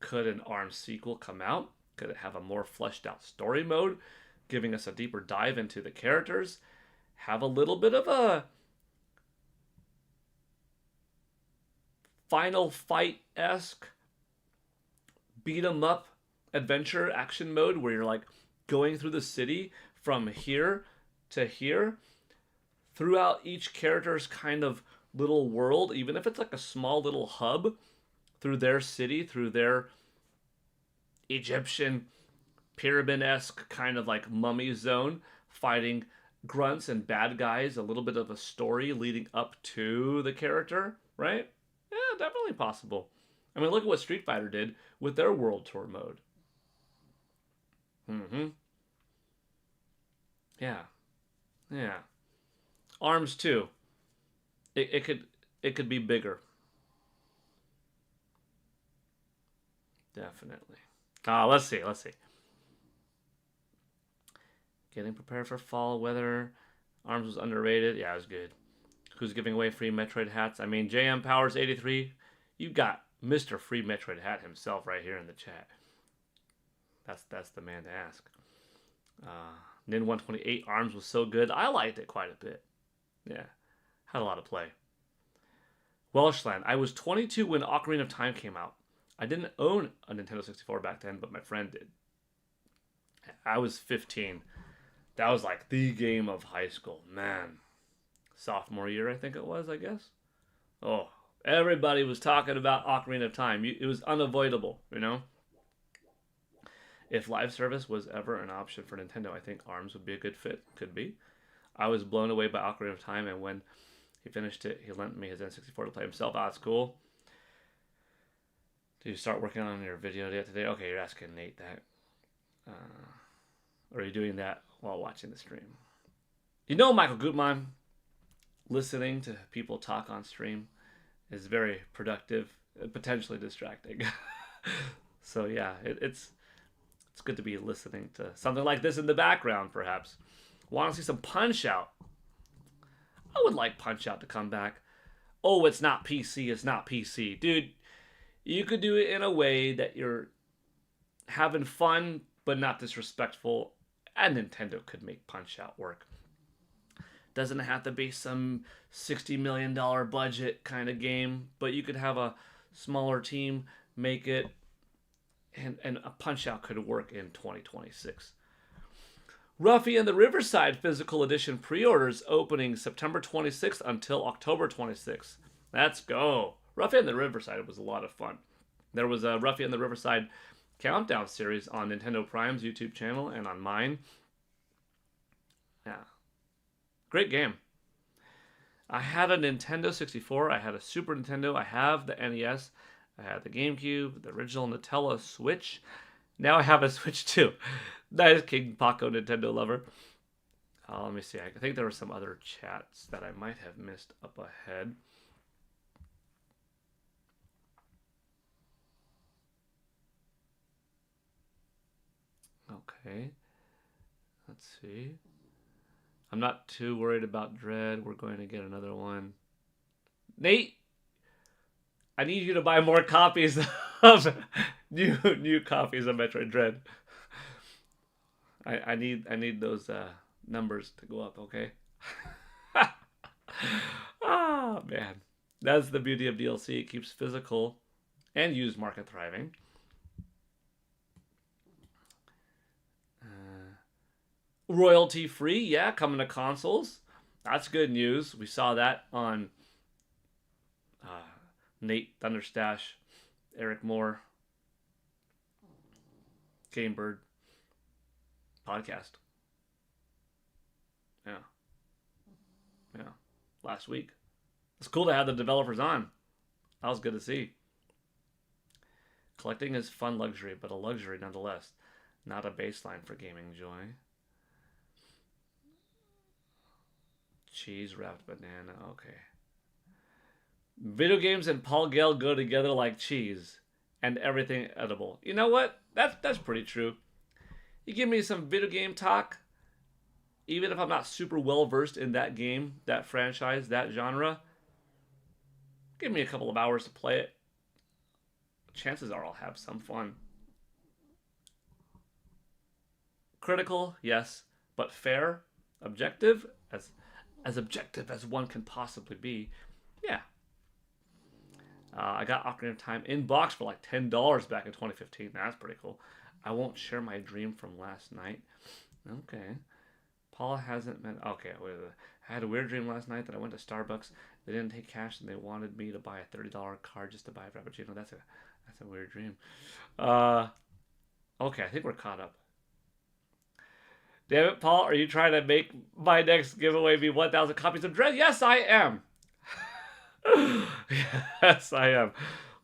could an ARMS sequel come out? Could it have a more fleshed out story mode, giving us a deeper dive into the characters? Have a little bit of a Final Fight-esque beat 'em up adventure action mode where you're like going through the city from here to here throughout each character's kind of little world, even if it's like a small little hub through their city, through their Egyptian pyramid-esque kind of like mummy zone, fighting grunts and bad guys, a little bit of a story leading up to the character, right? Yeah, definitely possible. I mean, look at what Street Fighter did with their World Tour mode. Mm-hmm. Yeah. Yeah. Arms 2. It could be bigger. Definitely. Let's see. Getting prepared for fall weather. Arms was underrated. Yeah, it was good. Who's giving away free Metroid hats? I mean, JM Powers 83. You got Mr. Free Metroid hat himself right here in the chat. That's the man to ask. Nin 128 Arms was so good. I liked it quite a bit. Yeah, had a lot of play. Welshland. I was 22 when Ocarina of Time came out. I didn't own a Nintendo 64 back then, but my friend did. I was 15. That was like the game of high school. Man. Sophomore year, I think it was, I guess. Oh, everybody was talking about Ocarina of Time. It was unavoidable, you know? If live service was ever an option for Nintendo, I think ARMS would be a good fit. Could be. I was blown away by Ocarina of Time, and when he finished it, he lent me his N64 to play himself. That's cool. Did you start working on your video yet today? Okay, you're asking Nate that. Or are you doing that while watching the stream? You know, Michael Gutmann, listening to people talk on stream is very productive, potentially distracting. So yeah, it's good to be listening to something like this in the background, perhaps. Want to see some Punch-Out? I would like Punch-Out to come back. Oh, it's not PC, it's not PC. Dude, you could do it in a way that you're having fun, but not disrespectful, and Nintendo could make Punch-Out work. Doesn't have to be some $60 million budget kind of game, but you could have a smaller team make it, and a Punch-Out could work in 2026. Ruffy and the Riverside Physical Edition pre-orders opening September 26th until October 26th. Let's go. Ruffy and the Riverside was a lot of fun. There was a Ruffy and the Riverside Countdown series on Nintendo Prime's YouTube channel and on mine. Yeah. Great game. I had a Nintendo 64. I had a Super Nintendo. I have the NES. I had the GameCube, the original Nutella Switch. Now I have a Switch too. Nice, King Paco, Nintendo lover. Let me see. I think there were some other chats that I might have missed up ahead. Okay. Let's see. I'm not too worried about Dread. We're going to get another one. Nate, I need you to buy more copies of new copies of Metroid Dread. I need those numbers to go up, okay? Ah, man. That's the beauty of DLC. It keeps physical and used market thriving. Royalty free, yeah, coming to consoles. That's good news. We saw that on Nate Thunderstash, Eric Moore, Gamebird. podcast. Yeah. Yeah. Last week. It's cool to have the developers on. That was good to see. Collecting is fun luxury, but a luxury nonetheless. Not a baseline for gaming joy. Cheese wrapped banana. Okay. Video games and Paul Gale go together like cheese and everything edible. You know what? That's pretty true. You give me some video game talk, even if I'm not super well versed in that game, that franchise, that genre, give me a couple of hours to play it. Chances are I'll have some fun. Critical, yes, but fair, objective, as objective as one can possibly be. Yeah. I got Ocarina of Time in box for like $10 back in 2015. That's pretty cool. I won't share my dream from last night. Okay. Paula hasn't meant. Okay, wait. I had a weird dream last night that I went to Starbucks. They didn't take cash and they wanted me to buy a $30 card just to buy a frappuccino. That's a weird dream. Okay, I think we're caught up. Damn it, Paul! Are you trying to make my next giveaway be 1,000 copies of Dread? Yes, I am. Yes, I am.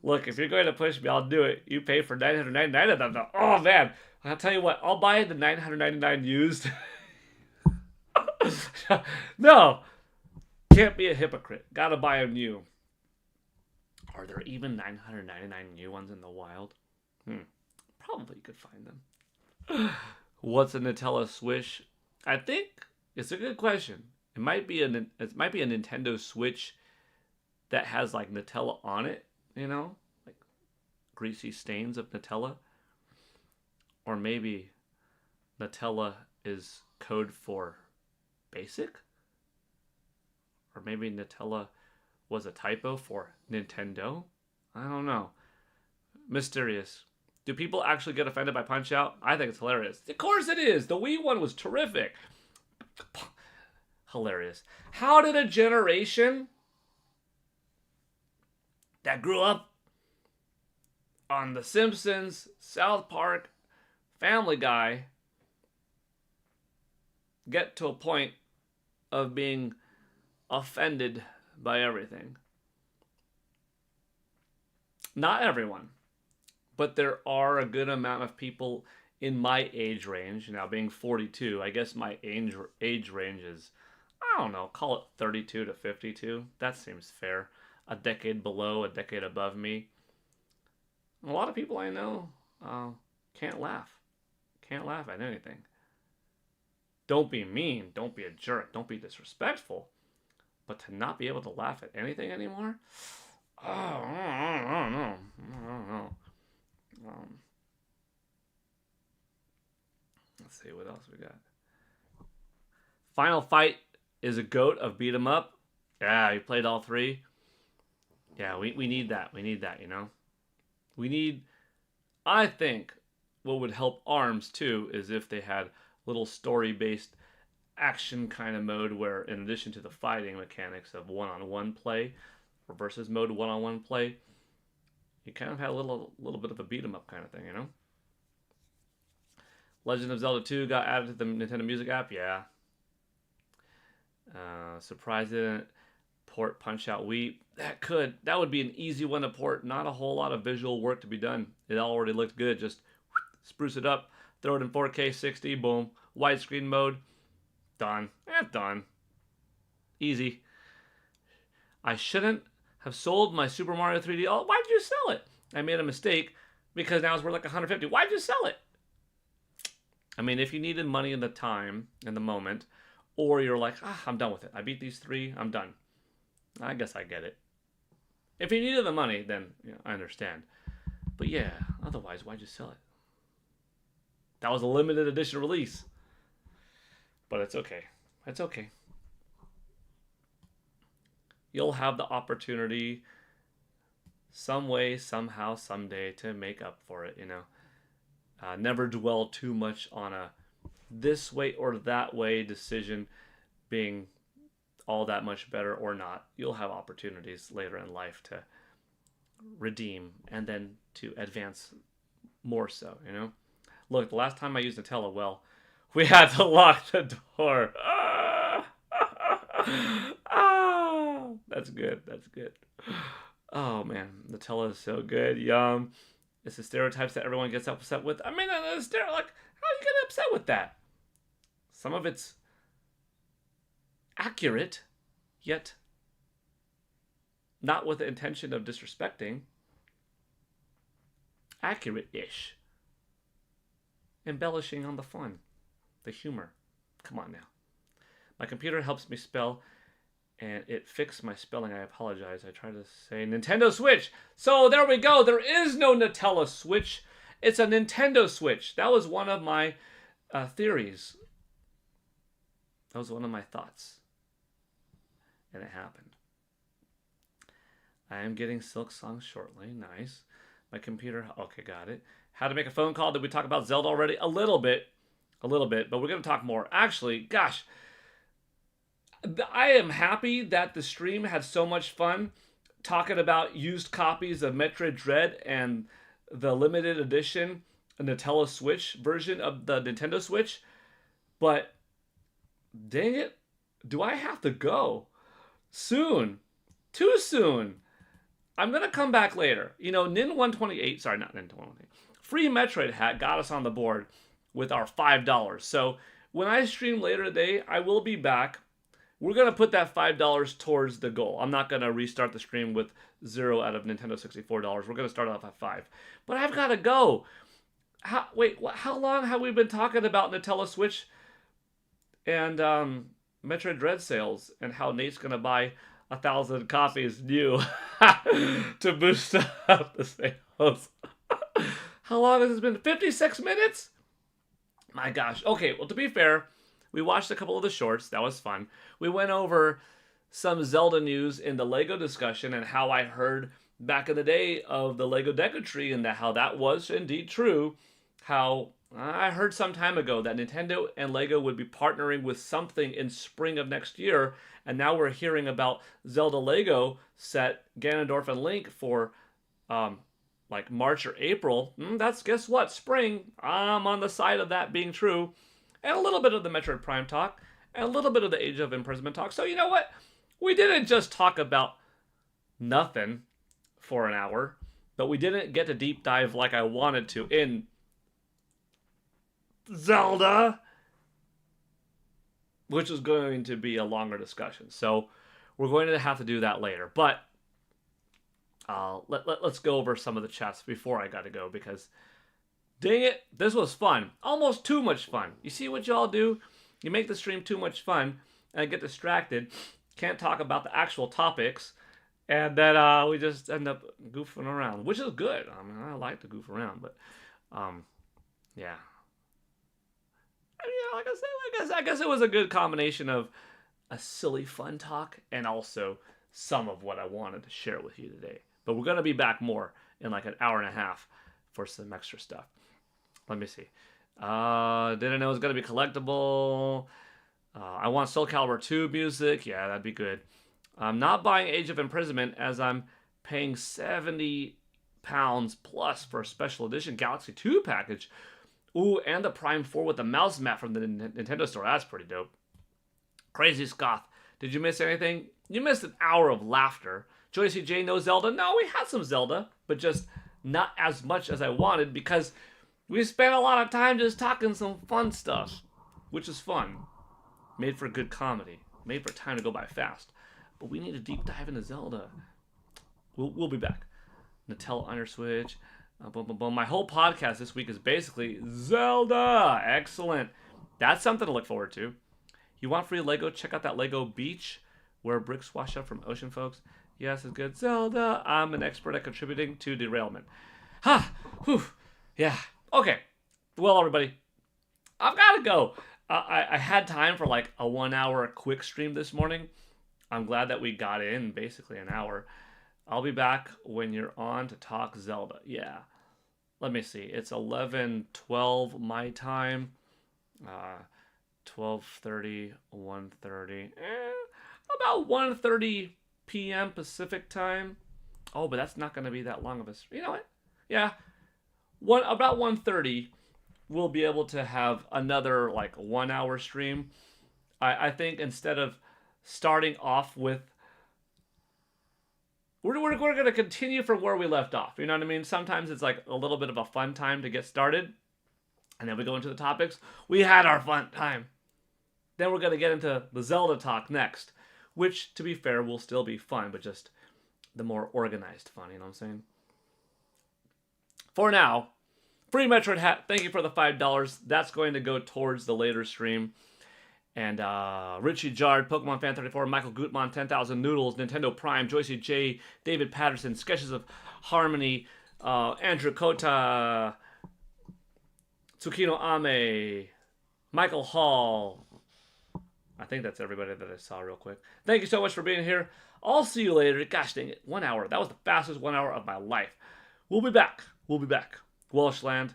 Look, if you're going to push me, I'll do it. You pay for $999 of them. Oh man, I'll tell you what. I'll buy the $999 used. No, can't be a hypocrite. Gotta buy them new. Are there even 999 new ones in the wild? Probably you could find them. What's a Nutella Switch? I think it's a good question. It might be a Nintendo Switch that has like Nutella on it, you know, like greasy stains of Nutella. Or maybe Nutella is code for basic? Or maybe Nutella was a typo for Nintendo? I don't know. Mysterious. Do people actually get offended by Punch Out? I think it's hilarious. Of course it is. The Wii one was terrific. Hilarious. How did a generation that grew up on The Simpsons, South Park, Family Guy get to a point of being offended by everything? Not everyone, but there are a good amount of people in my age range. Now, being 42, I guess my age range is, I don't know, call it 32 to 52. That seems fair. A decade below, a decade above me. A lot of people I know can't laugh. Can't laugh at anything. Don't be mean. Don't be a jerk. Don't be disrespectful. But to not be able to laugh at anything anymore? Oh, I don't know. Let's see what else we got. Final Fight is a goat of beat 'em up. Yeah, you played all three. Yeah, we need that. We need that, you know? We need... I think what would help ARMS, too, is if they had little story-based action kind of mode where, in addition to the fighting mechanics of one-on-one play, or versus mode one-on-one play, you kind of had a little bit of a beat-em-up kind of thing, you know? Legend of Zelda 2 got added to the Nintendo Music app? Yeah. Surprised it didn't port Punch-Out Wii. That would be an easy one to port. Not a whole lot of visual work to be done. It already looked good. Just spruce it up, throw it in 4K 60, boom. Widescreen mode, done. Done. Easy. I shouldn't have sold my Super Mario 3D. Oh, why'd you sell it? I made a mistake because now it's worth like 150. Why'd you sell it? I mean, if you needed money in the time, in the moment, or you're like, I'm done with it. I beat these three, I'm done. I guess I get it. If you needed the money, then I understand. But yeah, otherwise, why'd you sell it? That was a limited edition release. But it's okay. It's okay. You'll have the opportunity some way, somehow, someday to make up for it, you know. Never dwell too much on a this way or that way decision being all that much better or not. You'll have opportunities later in life to redeem and then to advance more so, you know. Look, the last time I used Nutella, well, We had to lock the door. That's good. That's good. Oh man, Nutella is so good. Yum. It's the stereotypes that everyone gets upset with. I mean, like, how are you getting upset with that? Some of it's accurate, yet not with the intention of disrespecting. Accurate-ish. Embellishing on the fun, the humor. Come on now. My computer helps me spell, and it fixed my spelling. I apologize. I tried to say Nintendo Switch. So there we go. There is no Nutella Switch. It's a Nintendo Switch. That was one of my theories. That was one of my thoughts. And it happened. I am getting Silk Song shortly. Nice. My computer. Okay, got it. How to make a phone call. Did we talk about Zelda already? A little bit. But we're going to talk more. Actually, gosh. I am happy that the stream had so much fun talking about used copies of Metroid Dread and the limited edition Nutella Switch version of the Nintendo Switch. But dang it, do I have to go? Soon. Too soon. I'm going to come back later. You know, Nin128, sorry, not Nin128. Free Metroid hat got us on the board with our $5. So when I stream later today, I will be back. We're going to put that $5 towards the goal. I'm not going to restart the stream with 0 out of Nintendo $64. We're going to start off at 5. But I've got to go. How long have we been talking about Nutella Switch and Metroid Dread sales and how Nate's going to buy 1,000 copies new to boost up the sales? How long has this been? 56 minutes? My gosh. Okay, well, to be fair, we watched a couple of the shorts. That was fun. We went over some Zelda news in the LEGO discussion and how I heard back in the day of the LEGO Deco Tree and how that was indeed true. How I heard some time ago that Nintendo and LEGO would be partnering with something in spring of next year. And now we're hearing about Zelda LEGO set Ganondorf and Link for like March or April. That's, guess what? Spring. I'm on the side of that being true. And a little bit of the Metroid Prime talk, and a little bit of the Age of Imprisonment talk. So you know what? We didn't just talk about nothing for an hour, but we didn't get to deep dive like I wanted to in Zelda, which is going to be a longer discussion. So we're going to have to do that later. But let's go over some of the chats before I got to go, because dang it, this was fun. Almost too much fun. You see what y'all do? You make the stream too much fun, and I get distracted. Can't talk about the actual topics, and then we just end up goofing around, which is good. I mean, I like to goof around, but yeah. I mean, like I said, I guess it was a good combination of a silly fun talk and also some of what I wanted to share with you today. But we're gonna be back more in like an hour and a half for some extra stuff. Let me see. Didn't know it was going to be collectible. I want Soul Calibur 2 music. Yeah, that'd be good. I'm not buying Age of Imprisonment as I'm paying £70 plus for a special edition Galaxy 2 package. Ooh, and the Prime 4 with the mouse mat from the Nintendo store. That's pretty dope. Crazy Scoth. Did you miss anything? You missed an hour of laughter. Joycey J, no Zelda? No, we had some Zelda, but just not as much as I wanted because we spent a lot of time just talking some fun stuff, which is fun. Made for good comedy. Made for time to go by fast. But we need to deep dive into Zelda. We'll be back. Nutella Under Switch. Boom, boom, boom. My whole podcast this week is basically Zelda. Excellent. That's something to look forward to. You want free Lego? Check out that Lego beach where bricks wash up from ocean, folks. Yes, it's good. Zelda. I'm an expert at contributing to derailment. Ha! Whew. Yeah. Okay. Well, everybody, I've got to go. I had time for like a 1 hour quick stream this morning. I'm glad that we got in basically an hour. I'll be back when you're on to talk Zelda. Yeah. Let me see. It's 11:12 my time. 12:30, 1:30. About 1:30 p.m. Pacific time. Oh, but that's not going to be that long of a... You know what? Yeah. About 1:30 we'll be able to have another like 1 hour stream. I think instead of starting off with we're going to continue from where we left off. You know what I mean? Sometimes it's like a little bit of a fun time to get started, and then we go into the topics. We had our fun time. Then we're going to get into the Zelda talk next, which, to be fair, will still be fun, but just the more organized fun, you know what I'm saying? For now, free Metroid hat. Thank you for the $5. That's going to go towards the later stream. And Richie Jard, Pokemon Fan 34, Michael Gutman, 10,000 Noodles, Nintendo Prime, Joyce J, David Patterson, Sketches of Harmony, Andrew Kota, Tsukino Ame, Michael Hall. I think that's everybody that I saw real quick. Thank you so much for being here. I'll see you later. Gosh dang it, 1 hour. That was the fastest 1 hour of my life. We'll be back. Welshland.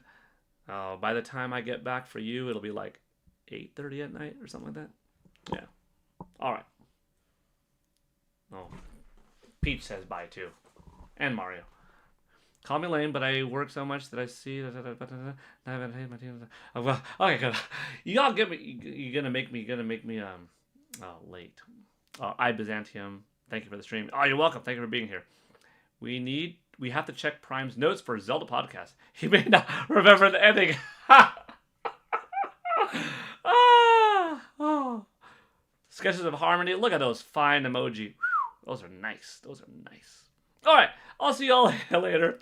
By the time I get back for you, it'll be like 8:30 at night or something like that. Yeah. All right. Oh, Peach says bye too, and Mario. Call me lame, but I work so much that I see. Well, okay, good. Y'all get me. You're gonna make me late. I Byzantium. Thank you for the stream. Oh, you're welcome. Thank you for being here. We have to check Prime's notes for Zelda podcast. He may not remember the ending. Oh. Sketches of Harmony. Look at those fine emoji. Those are nice. All right. I'll see y'all later.